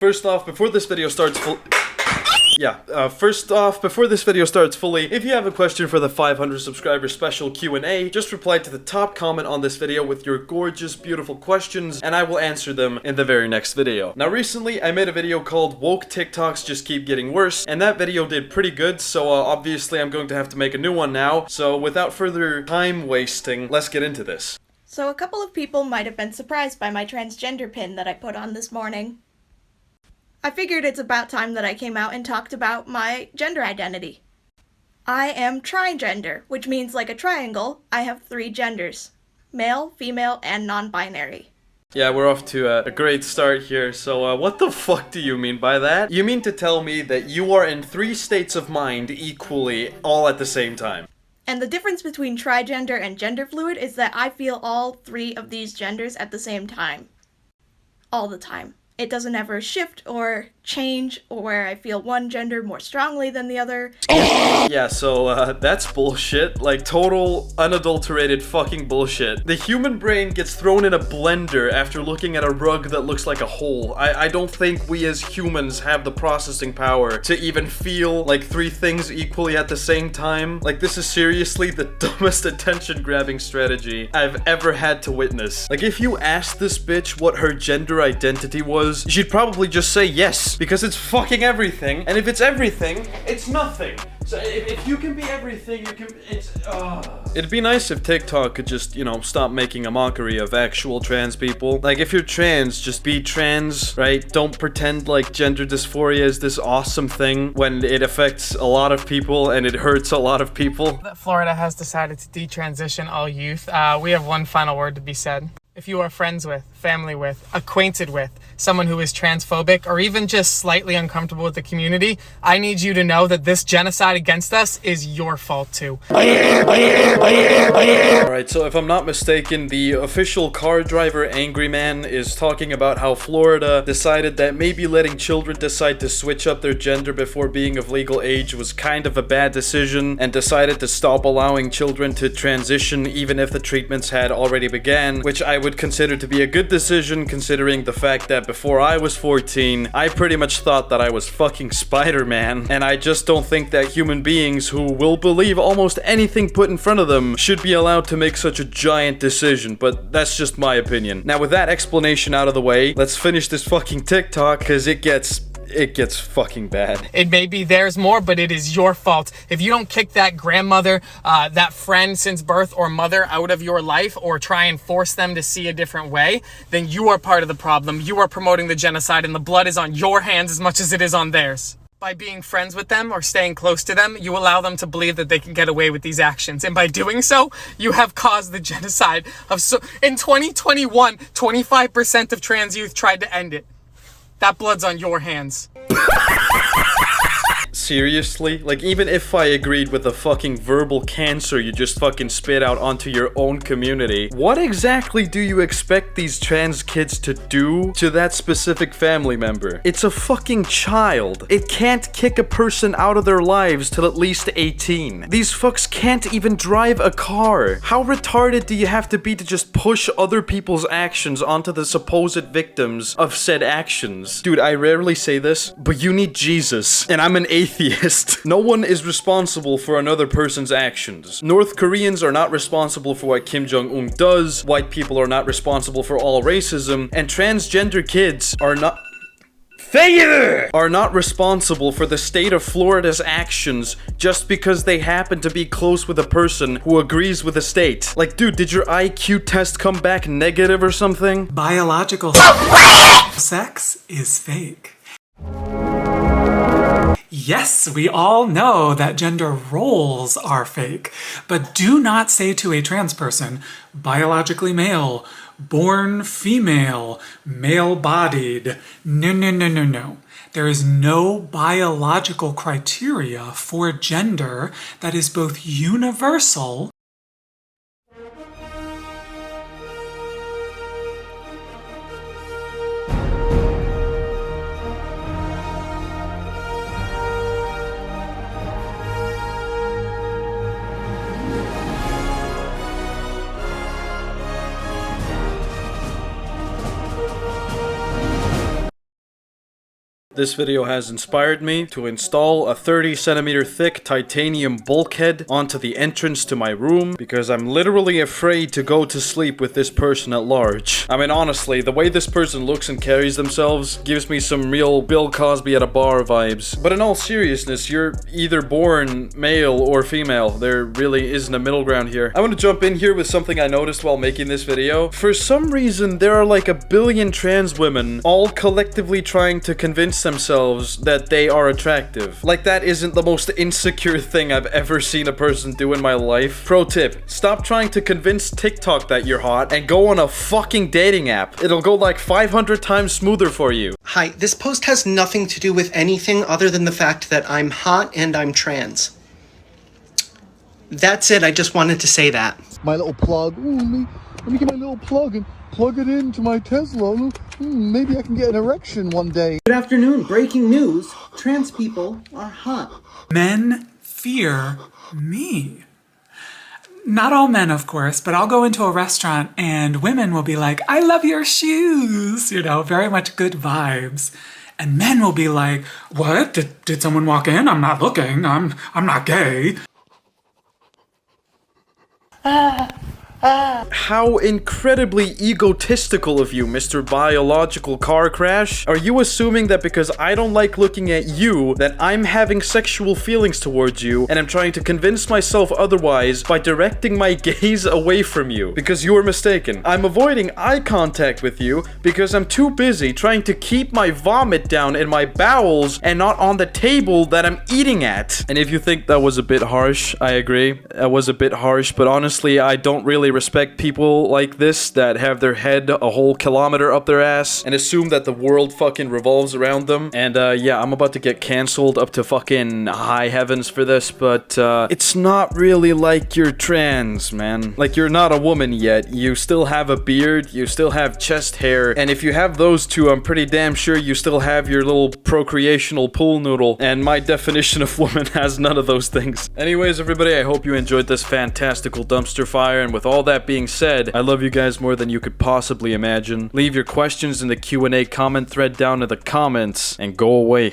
First off, before this video starts fully, if you have a question for the 500 subscriber special Q&A, just reply to the top comment on this video with your gorgeous, beautiful questions, and I will answer them in the very next video. Now, recently, I made a video called Woke TikToks Just Keep Getting Worse, and that video did pretty good, so obviously I'm going to have to make a new one now. So without further time wasting, let's get into this. So a couple of people might have been surprised by my transgender pin that I put on this morning. I figured it's about time that I came out and talked about my gender identity. I am trigender, which means like a triangle, I have 3 genders. Male, female, and non-binary. Yeah, we're off to a great start here, so what the fuck do you mean by that? You mean to tell me that you are in 3 states of mind equally, all at the same time? And the difference between trigender and gender fluid is that I feel all 3 of these genders at the same time. All the time. It doesn't ever shift or change, or where I feel one gender more strongly than the other. Yeah, so that's bullshit. Like, total, unadulterated fucking bullshit. The human brain gets thrown in a blender after looking at a rug that looks like a hole. I don't think we as humans have the processing power to even feel like 3 things equally at the same time. Like, this is seriously the dumbest attention-grabbing strategy I've ever had to witness. Like, if you asked this bitch what her gender identity was, she'd probably just say yes, because it's fucking everything, and if it's everything, it's nothing. So if you can be everything, you can, It'd be nice if TikTok could just, you know, stop making a mockery of actual trans people. Like, if you're trans, just be trans, right? Don't pretend like gender dysphoria is this awesome thing when it affects a lot of people and it hurts a lot of people. Florida has decided to detransition all youth. We have one final word to be said. If you are friends with, family with, acquainted with someone who is transphobic or even just slightly uncomfortable with the community, I need you to know that this genocide against us is your fault too. Alright, so if I'm not mistaken, the official car driver Angry Man is talking about how Florida decided that maybe letting children decide to switch up their gender before being of legal age was kind of a bad decision, and decided to stop allowing children to transition even if the treatments had already began, which I would consider to be a good decision considering the fact that before I was 14, I pretty much thought that I was fucking Spider-Man, and I just don't think that human beings who will believe almost anything put in front of them should be allowed to make such a giant decision, but that's just my opinion. Now, with that explanation out of the way, let's finish this fucking TikTok, cause it gets fucking bad. It may be theirs more, but it is your fault. If you don't kick that grandmother, that friend since birth or mother out of your life, or try and force them to see a different way, then you are part of the problem. You are promoting the genocide, and the blood is on your hands as much as it is on theirs. By being friends with them or staying close to them, you allow them to believe that they can get away with these actions. And by doing so, you have caused the genocide of in 2021, 25% of trans youth tried to end it. That blood's on your hands. Seriously? Like, even if I agreed with the fucking verbal cancer you just fucking spit out onto your own community, what exactly do you expect these trans kids to do to that specific family member? It's a fucking child. It can't kick a person out of their lives till at least 18. These fucks can't even drive a car. How retarded do you have to be to just push other people's actions onto the supposed victims of said actions? Dude, I rarely say this, but you need Jesus, and I'm an atheist. No one is responsible for another person's actions. North Koreans are not responsible for what Kim Jong-un does, white people are not responsible for all racism, and transgender kids are not responsible for the state of Florida's actions just because they happen to be close with a person who agrees with the state. Like, dude, did your IQ test come back negative or something? Biological sex is fake. Yes, we all know that gender roles are fake, but do not say to a trans person, biologically male, born female, male-bodied. No, no, no, no, no. There is no biological criteria for gender that is both universal This video has inspired me to install a 30 centimeter thick titanium bulkhead onto the entrance to my room because I'm literally afraid to go to sleep with this person at large. I mean, honestly, the way this person looks and carries themselves gives me some real Bill Cosby at a bar vibes. But in all seriousness, you're either born male or female. There really isn't a middle ground here. I want to jump in here with something I noticed while making this video. For some reason, there are like a billion trans women all collectively trying to convince themselves that they are attractive. Like that isn't the most insecure thing I've ever seen a person do in my life. Pro tip, stop trying to convince TikTok that you're hot and go on a fucking dating app. It'll go like 500 times smoother for you. Hi, this post has nothing to do with anything other than the fact that I'm hot and I'm trans. That's it, I just wanted to say that. My little plug. Ooh, let me get my little plug and plug it into my Tesla. Maybe I can get an erection one day. Good afternoon. Breaking news. Trans people are hot. Men fear me. Not all men, of course, but I'll go into a restaurant and women will be like, I love your shoes, you know, very much good vibes. And men will be like, what? Did someone walk in? I'm not looking. I'm not gay. How incredibly egotistical of you, Mr. Biological Car Crash. Are you assuming that because I don't like looking at you, that I'm having sexual feelings towards you, and I'm trying to convince myself otherwise by directing my gaze away from you? Because you are mistaken. I'm avoiding eye contact with you because I'm too busy trying to keep my vomit down in my bowels and not on the table that I'm eating at. And if you think that was a bit harsh, I agree. That was a bit harsh, but honestly, I don't really respect people like this that have their head a whole kilometer up their ass and assume that the world fucking revolves around them. And yeah, I'm about to get canceled up to fucking high heavens for this, but it's not really like you're trans, man. Like, you're not a woman yet. You still have a beard, you still have chest hair, and if you have those two, I'm pretty damn sure you still have your little procreational pool noodle, and my definition of woman has none of those things. Anyways, everybody, I hope you enjoyed this fantastical dumpster fire, and with all that being said, I love you guys more than you could possibly imagine. Leave your questions in the Q&A comment thread down in the comments, and go away.